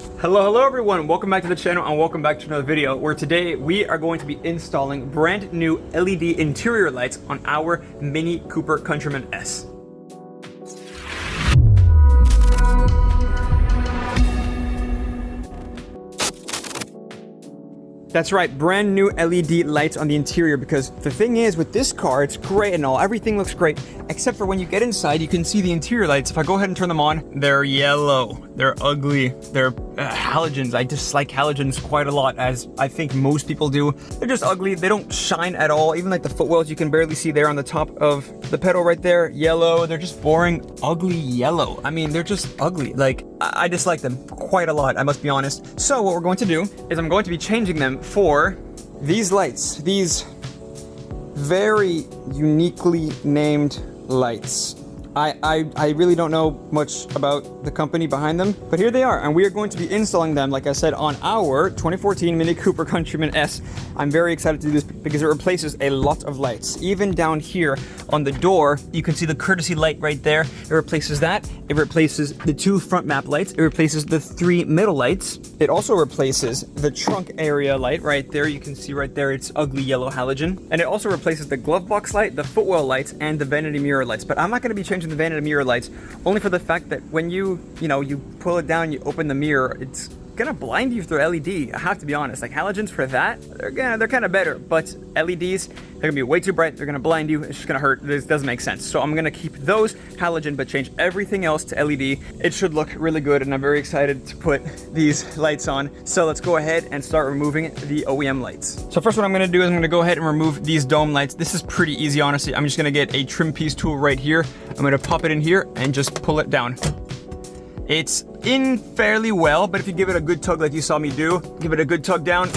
Hello everyone, welcome back to the channel and welcome back to another video where today we are going to be installing brand new LED interior lights on our Mini Cooper Countryman S. That's right, brand new LED lights on the interior, because the thing is with this car, it's great and all, everything looks great, except for when you get inside, you can see the interior lights. If I go ahead and turn them on, they're yellow, they're ugly, they're halogens. I dislike halogens quite a lot, as I think most people do. They're just ugly, they don't shine at all. Even like the footwells, you can barely see there on the top of the pedal right there, yellow. They're just boring, ugly yellow. I mean, they're just ugly. Like, I dislike them quite a lot, I must be honest. So what we're going to do is I'm going to be changing them for these lights, these very uniquely named lights. I really don't know much about the company behind them, but here they are, and we are going to be installing them, like I said, on our 2014 Mini Cooper Countryman S. I'm very excited to do this because it replaces a lot of lights. Even down here on the door, you can see the courtesy light right there. It replaces that. It replaces the 2 front map lights. It replaces the 3 middle lights. It also replaces the trunk area light right there. You can see right there, it's ugly yellow halogen. And it also replaces the glove box light, the footwell lights, and the vanity mirror lights. But I'm not going to be changing the vanity mirror lights, only for the fact that when you pull it down, you open the mirror, it's gonna blind you through LED. I have to be honest, like halogens for that, they're kind of better, but LEDs, they're gonna be way too bright, they're gonna blind you, it's just gonna hurt. This doesn't make sense. So I'm gonna keep those halogen, but change everything else to LED. It should look really good, and I'm very excited to put these lights on. So let's go ahead and start removing the OEM lights. So first what I'm gonna do is I'm gonna go ahead and remove these dome lights. This is pretty easy, honestly. I'm just gonna get a trim piece tool right here. I'm gonna pop it in here and just pull it down. It's in fairly well, but if you give it a good tug like you saw me do, give it a good tug down,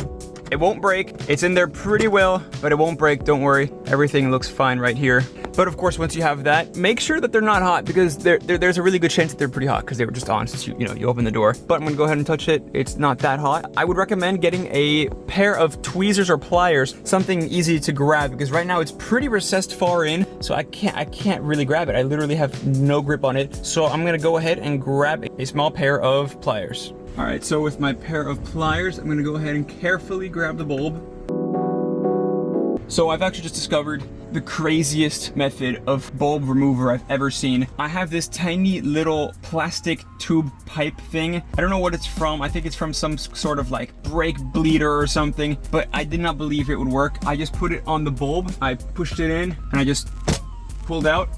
it won't break. It's in there pretty well, but it won't break, don't worry. Everything looks fine right here. But of course, once you have that, make sure that they're not hot, because there's a really good chance that they're pretty hot because they were just on since you open the door. But I'm gonna go ahead and touch it. It's not that hot. I would recommend getting a pair of tweezers or pliers, something easy to grab, because right now it's pretty recessed far in, so I can't really grab it. I literally have no grip on it. So I'm gonna go ahead and grab a small pair of pliers. All right, so with my pair of pliers, I'm gonna go ahead and carefully grab the bulb. So I've actually just discovered the craziest method of bulb remover I've ever seen. I have this tiny little plastic tube pipe thing. I don't know what it's from. I think it's from some sort of like brake bleeder or something, but I did not believe it would work. I just put it on the bulb, I pushed it in, and I just pulled out.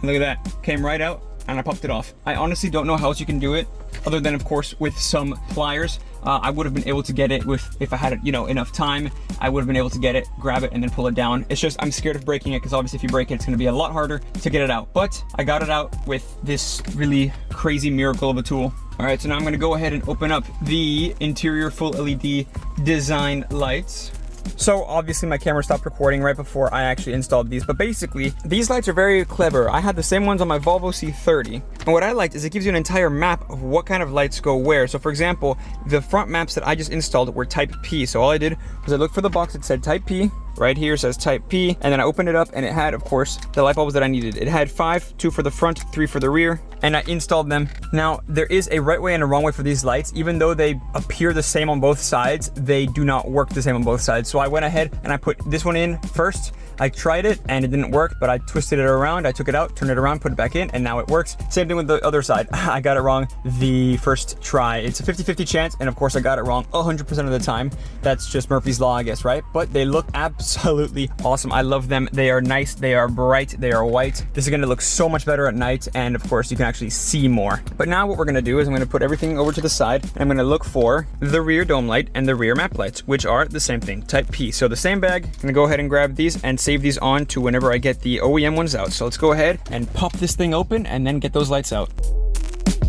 And look at that, came right out, and I popped it off. I honestly don't know how else you can do it, other than of course with some pliers. I would have been able to get it if I had enough time. I would have been able to get it, grab it, and then pull it down. It's just I'm scared of breaking it, because obviously if you break it, it's going to be a lot harder to get it out. But I got it out with this really crazy miracle of a tool. All right, so now I'm going to go ahead and open up the interior full LED design lights. So obviously my camera stopped recording right before I actually installed these, but basically these lights are very clever. I had the same ones on my Volvo C30, and what I liked is it gives you an entire map of what kind of lights go where. So for example, the front maps that I just installed were type P. So all I did was I looked for the box that said type P. Right here says type P, and then I opened it up and it had, of course, the light bulbs that I needed. It had 5, 2 for the front, 3 for the rear, and I installed them. Now, there is a right way and a wrong way for these lights. Even though they appear the same on both sides, they do not work the same on both sides. So I went ahead and I put this one in first. I tried it and it didn't work, but I twisted it around, I took it out, turned it around, put it back in, and now it works. Same thing with the other side. I got it wrong the first try. It's a 50-50 chance, and of course I got it wrong 100% of the time. That's just Murphy's Law, I guess, right? But they look absolutely awesome. I love them. They are nice, they are bright, they are white. This is gonna look so much better at night, and of course you can actually see more. But now what we're gonna do is I'm gonna put everything over to the side, and I'm gonna look for the rear dome light and the rear map lights, which are the same thing, type P. So the same bag. I'm gonna go ahead and grab these and save these on to whenever I get the OEM ones out. So let's go ahead and pop this thing open and then get those lights out.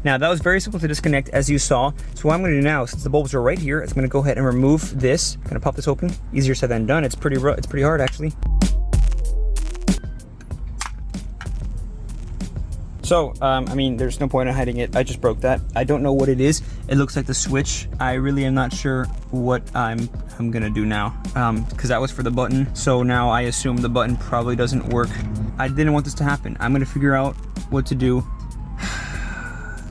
Now that was very simple to disconnect, as you saw. So what I'm gonna do now, since the bulbs are right here, I'm gonna go ahead and remove this. I'm gonna pop this open. Easier said than done. It's pretty hard actually. So, I mean, there's no point in hiding it. I just broke that. I don't know what it is. It looks like the switch. I really am not sure what I'm gonna do now, because that was for the button. So now I assume the button probably doesn't work. I didn't want this to happen. I'm gonna figure out what to do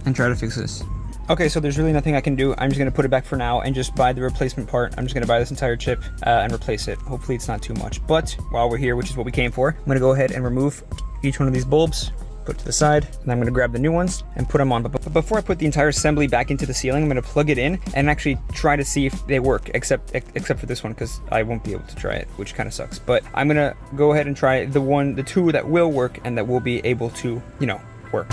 and try to fix this. Okay, so there's really nothing I can do. I'm just gonna put it back for now and just buy the replacement part. I'm just gonna buy this entire chip and replace it. Hopefully it's not too much. But while we're here, which is what we came for, I'm gonna go ahead and remove each one of these bulbs, put to the side, and I'm gonna grab the new ones and put them on. But before I put the entire assembly back into the ceiling, I'm gonna plug it in and actually try to see if they work, except for this one, because I won't be able to try it, which kind of sucks. But I'm gonna go ahead and try the two that will work and that will be able to, you know, work.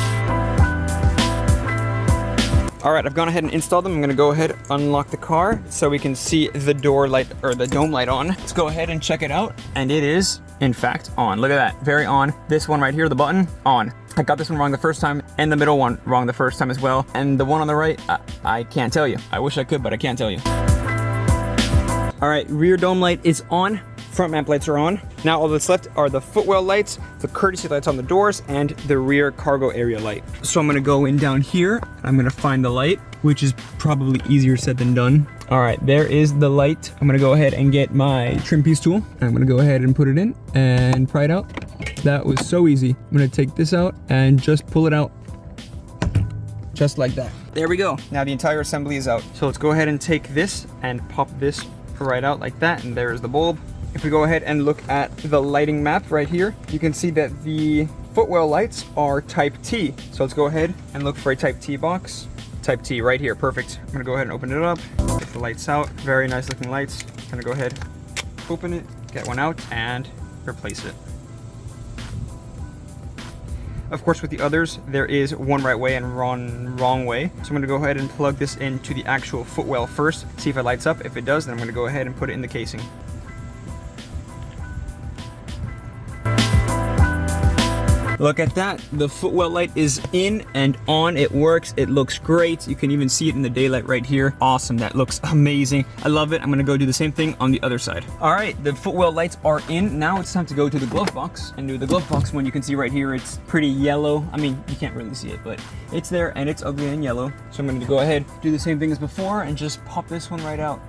All right, I've gone ahead and installed them. I'm gonna go ahead, unlock the car so we can see the door light or the dome light on. Let's go ahead and check it out. And it is, in fact, on. Look at that, very on. This one right here, the button, on. I got this one wrong the first time and the middle one wrong the first time as well. And the one on the right, I can't tell you. I wish I could, but I can't tell you. All right, rear dome light is on. Front map lights are on. Now all that's left are the footwell lights, the courtesy lights on the doors, and the rear cargo area light. So I'm gonna go in down here. I'm gonna find the light, which is probably easier said than done. All right, there is the light. I'm gonna go ahead and get my trim piece tool. I'm gonna go ahead and put it in and pry it out. That was so easy. I'm gonna take this out and just pull it out. Just like that. There we go. Now the entire assembly is out. So let's go ahead and take this and pop this right out like that, and there's the bulb. If we go ahead and look at the lighting map right here, you can see that the footwell lights are type T. So let's go ahead and look for a type T box. Type T right here, perfect. I'm gonna go ahead and open it up, get the lights out. Very nice looking lights. I'm gonna go ahead, open it, get one out, and replace it. Of course, with the others, there is one right way and one wrong way. So I'm gonna go ahead and plug this into the actual footwell first, see if it lights up. If it does, then I'm gonna go ahead and put it in the casing. Look at that, the footwell light is in and on, it works, it looks great. You can even see it in the daylight right here. Awesome, that looks amazing. I love it. I'm gonna go do the same thing on the other side. All right, the footwell lights are in. Now it's time to go to the glove box and do the glove box one. You can see right here, it's pretty yellow. I mean, you can't really see it, but it's there and it's ugly and yellow. So I'm gonna go ahead, do the same thing as before and just pop this one right out.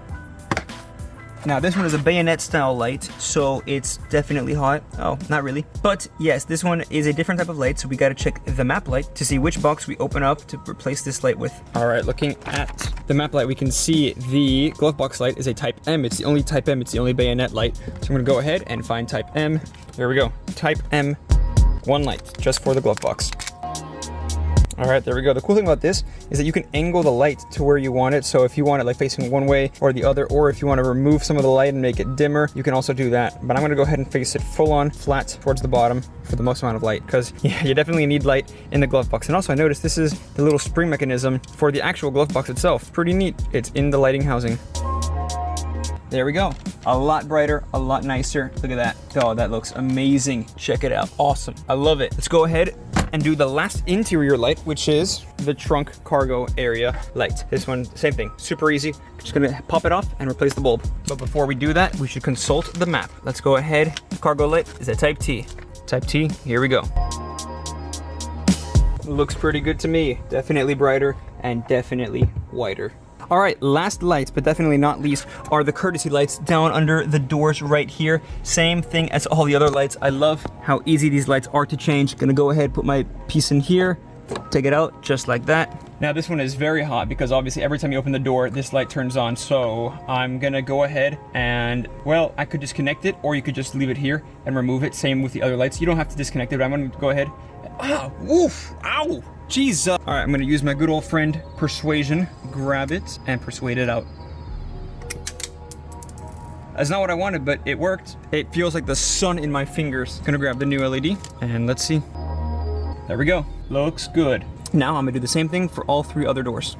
Now this one is a bayonet style light, so it's definitely hot. Oh, not really. But yes, this one is a different type of light, so we gotta check the map light to see which box we open up to replace this light with. All right, looking at the map light, we can see the glove box light is a type M. It's the only type M, it's the only bayonet light. So I'm gonna go ahead and find type M. There we go, type M, one light, just for the glove box. All right, there we go. The cool thing about this is that you can angle the light to where you want it. So if you want it like facing one way or the other, or if you want to remove some of the light and make it dimmer, you can also do that. But I'm gonna go ahead and face it full on flat towards the bottom for the most amount of light, because yeah, you definitely need light in the glove box. And also I noticed this is the little spring mechanism for the actual glove box itself. Pretty neat. It's in the lighting housing. There we go. A lot brighter, a lot nicer. Look at that. Oh, that looks amazing. Check it out. Awesome. I love it. Let's go ahead and do the last interior light, which is the trunk cargo area light. This one, same thing, super easy. Just gonna pop it off and replace the bulb. But before we do that, we should consult the map. Let's go ahead. Cargo light is a type T. Type T, here we go. Looks pretty good to me. Definitely brighter and definitely whiter. All right, last lights, but definitely not least, are the courtesy lights down under the doors right here. Same thing as all the other lights. I love how easy these lights are to change. Gonna go ahead, put my piece in here, take it out just like that. Now this one is very hot because obviously every time you open the door, this light turns on. So I'm gonna go ahead and, well, I could disconnect it, or you could just leave it here and remove it. Same with the other lights. You don't have to disconnect it, but I'm gonna go ahead. Ah, oof, ow. Jeez. All right, I'm gonna use my good old friend persuasion, grab it and persuade it out. That's not what I wanted, but it worked. It feels like the sun in my fingers. Gonna grab the new LED and let's see. There we go, looks good. Now I'm gonna do the same thing for all three other doors.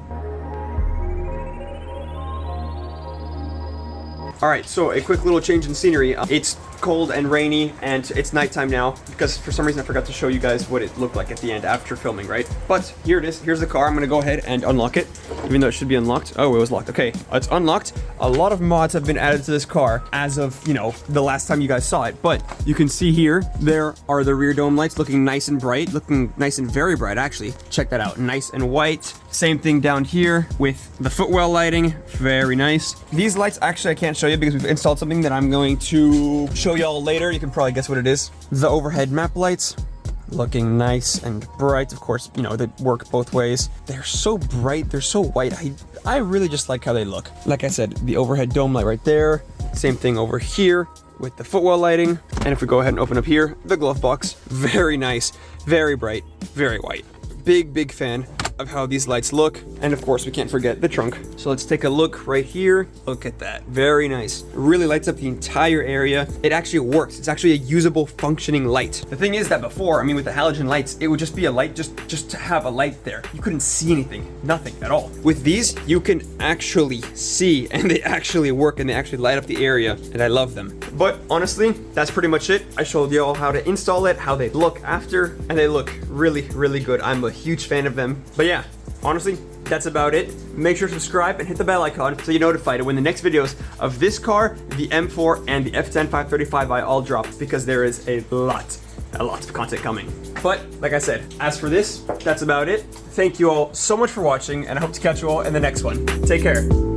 All right, so a quick little change in scenery. It's cold and rainy and it's nighttime now because for some reason I forgot to show you guys what it looked like at the end after filming, right? But here it is, here's the car. I'm gonna go ahead and unlock it, even though it should be unlocked. Oh, it was locked, okay, it's unlocked. A lot of mods have been added to this car as of, you know, the last time you guys saw it. But you can see here, there are the rear dome lights looking nice and bright, looking nice and very bright actually. Check that out, nice and white. Same thing down here with the footwell lighting, very nice. These lights actually I can't show you because we've installed something that I'm going to show y'all later. You can probably guess what it is. The overhead map lights. looking nice and bright. Of course, you know, they work both ways. They're so bright, they're so white. I really just like how they look. Like I said, the overhead dome light right there. Same thing over here with the footwell lighting. And if we go ahead and open up here, the glove box, very nice, very bright, very white. Big fan of how these lights look. And of course, we can't forget the trunk. So let's take a look right here. Look at that, very nice. Really lights up the entire area. It actually works. It's actually a usable, functioning light. The thing is that before, I mean, with the halogen lights, it would just be a light just to have a light there. You couldn't see anything, nothing at all. With these, you can actually see, and they actually work, and they actually light up the area, and I love them. But honestly, that's pretty much it. I showed you all how to install it, how they look after, and they look really good. I'm a huge fan of them. But yeah, honestly, that's about it. Make sure to subscribe and hit the bell icon so you're notified when the next videos of this car, the M4, and the F10 535i all drop, because there is a lot of content coming. But like I said, as for this, that's about it. Thank you all so much for watching, and I hope to catch you all in the next one. Take care.